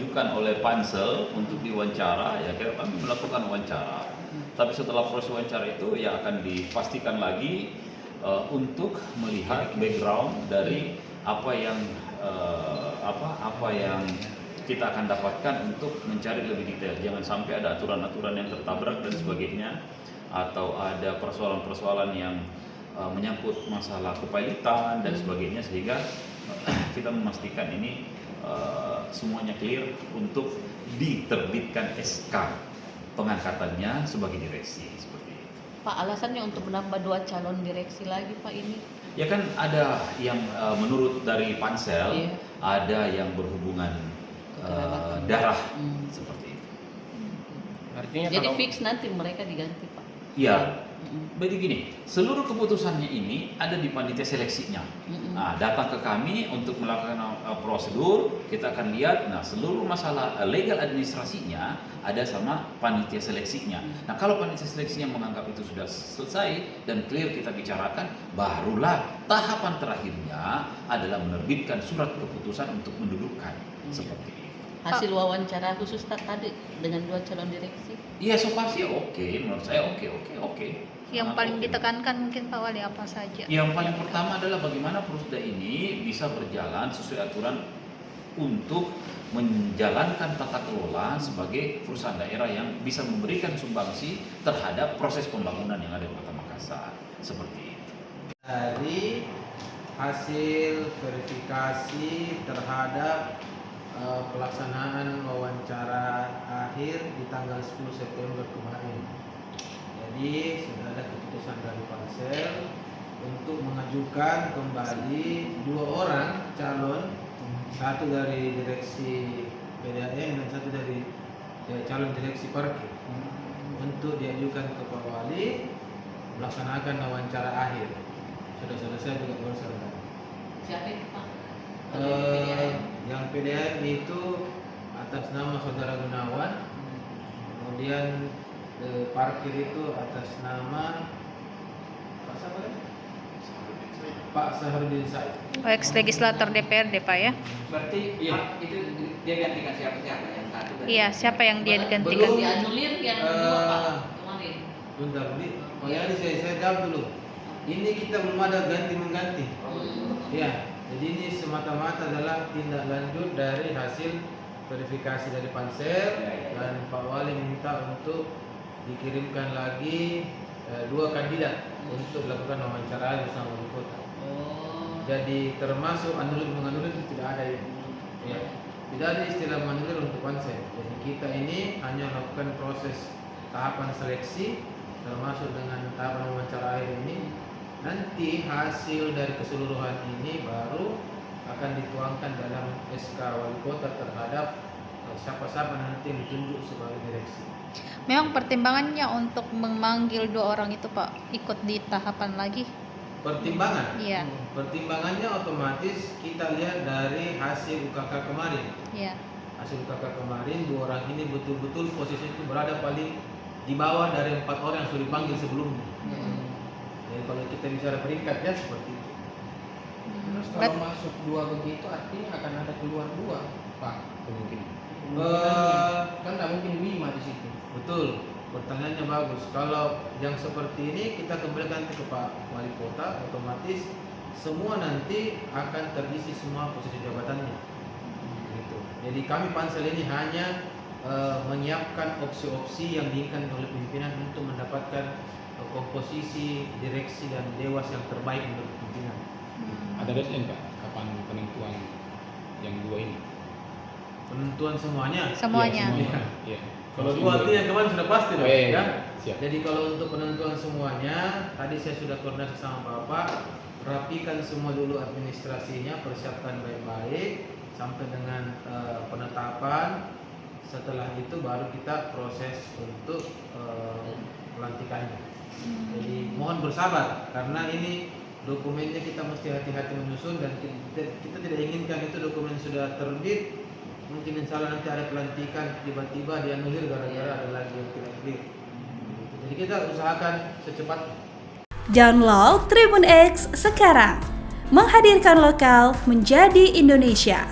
diajukan oleh pansel untuk diwawancara, ya kami melakukan wawancara. Tapi setelah proses wawancara itu ya akan dipastikan lagi untuk melihat background dari apa yang kita akan dapatkan untuk mencari lebih detail. Jangan sampai ada aturan-aturan yang tertabrak dan sebagainya, atau ada persoalan-persoalan yang menyangkut masalah kepailitan dan sebagainya, sehingga kita memastikan ini semuanya clear untuk diterbitkan SK pengangkatannya sebagai direksi seperti itu. Pak, alasannya untuk menambah 2 calon direksi lagi Pak ini? Ya kan ada yang menurut dari pansel, ada yang berhubungan darah seperti itu. Artinya jadi kalau fix nanti mereka diganti Pak? Iya. Begini, seluruh keputusannya ini ada di panitia seleksinya. Nah, datang ke kami untuk melakukan prosedur, kita akan lihat, nah seluruh masalah legal administrasinya ada sama panitia seleksinya. Nah, kalau panitia seleksinya menganggap itu sudah selesai dan clear kita bicarakan, barulah tahapan terakhirnya adalah menerbitkan surat keputusan untuk mendudukkan seperti itu. Hasil wawancara khusus tadi dengan 2 calon direksi? Iya, so far sih oke, menurut saya oke. Yang paling ditekankan mungkin Pak Wali apa saja? Yang paling pertama adalah bagaimana Prusda ini bisa berjalan sesuai aturan untuk menjalankan tata kelola sebagai perusahaan daerah yang bisa memberikan sumbangsi terhadap proses pembangunan yang ada di Kota Makassar. Seperti itu. Dari hasil verifikasi terhadap pelaksanaan wawancara akhir di tanggal 10 September kemarin. Jadi sudah ada keputusan dari pansel untuk mengajukan kembali 2 orang calon, satu dari direksi PDAM dan satu dari calon direksi parkir, untuk diajukan ke Pak Wali melaksanakan wawancara akhir. Sudah selesai juga baru selesai. Siapa itu Pak? Yang PDAM itu atas nama Saudara Gunawan, kemudian parkir itu atas nama Pak siapa kan? Pak Sahrudin Said. Ex legislator DPRD Pak ya? Berarti itu dia gantikan siapa yang satu? Iya, siapa yang dia Belum. digantikan? Dianulir yang 2 Pak kemarin. Bentar, ini saya jawab dulu. Ini kita belum ada ganti mengganti. Ya, jadi ini semata-mata adalah tindak lanjut dari hasil verifikasi dari pansel, dan Pak Wali minta untuk dikirimkan lagi 2 kandidat untuk dilakukan wawancara bersama wali kota. Jadi termasuk anulir itu tidak ada ya. Tidak ada istilah menganulir untuk pansel. Jadi kita ini hanya melakukan proses tahapan seleksi termasuk dengan tahapan wawancara akhir ini. Nanti hasil dari keseluruhan ini baru akan dituangkan dalam SK wali kota terhadap siapa-siapa nanti yang ditunjuk sebagai direksi. Memang pertimbangannya untuk memanggil 2 orang itu Pak ikut di tahapan lagi? Pertimbangan? Iya. Pertimbangannya otomatis kita lihat dari hasil UKK kemarin. Iya. Hasil UKK kemarin 2 orang ini betul-betul posisi itu berada paling di bawah dari 4 orang yang sudah dipanggil sebelumnya. Jadi kalau kita bicara peringkatnya seperti itu. Terus kalau masuk 2 begitu artinya akan ada keluar 2 Pak kemungkinan. Kan tidak mungkin 5 di situ. Betul, pertanyaannya bagus. Kalau yang seperti ini kita kembalikan ke Pak Wali Kota, otomatis semua nanti akan terisi semua posisi jabatannya. Gitu. Jadi kami pansel ini hanya menyiapkan opsi-opsi yang diinginkan oleh pimpinan untuk mendapatkan komposisi direksi dan dewas yang terbaik menurut pimpinan. Ada deadline Pak, kapan penentuan yang 2 ini? Penentuan semuanya. Semuanya. Iya. Kalau 2 artinya yang kemarin sudah pasti dong, ya. Siap. Jadi kalau untuk penentuan semuanya, tadi saya sudah koordinasi sama Bapak, rapikan semua dulu administrasinya, persiapkan baik-baik sampai dengan penetapan. Setelah itu baru kita proses untuk pelantikannya. Jadi mohon bersabar karena ini dokumennya kita mesti hati-hati menyusun dan kita tidak inginkan itu dokumen sudah terbit, mungkin insya Allah nanti ada pelantikan tiba-tiba dianulir gara-gara ada lagi yang tidak clear. Jadi kita usahakan secepatnya. Download Tribun X sekarang, menghadirkan lokal menjadi Indonesia.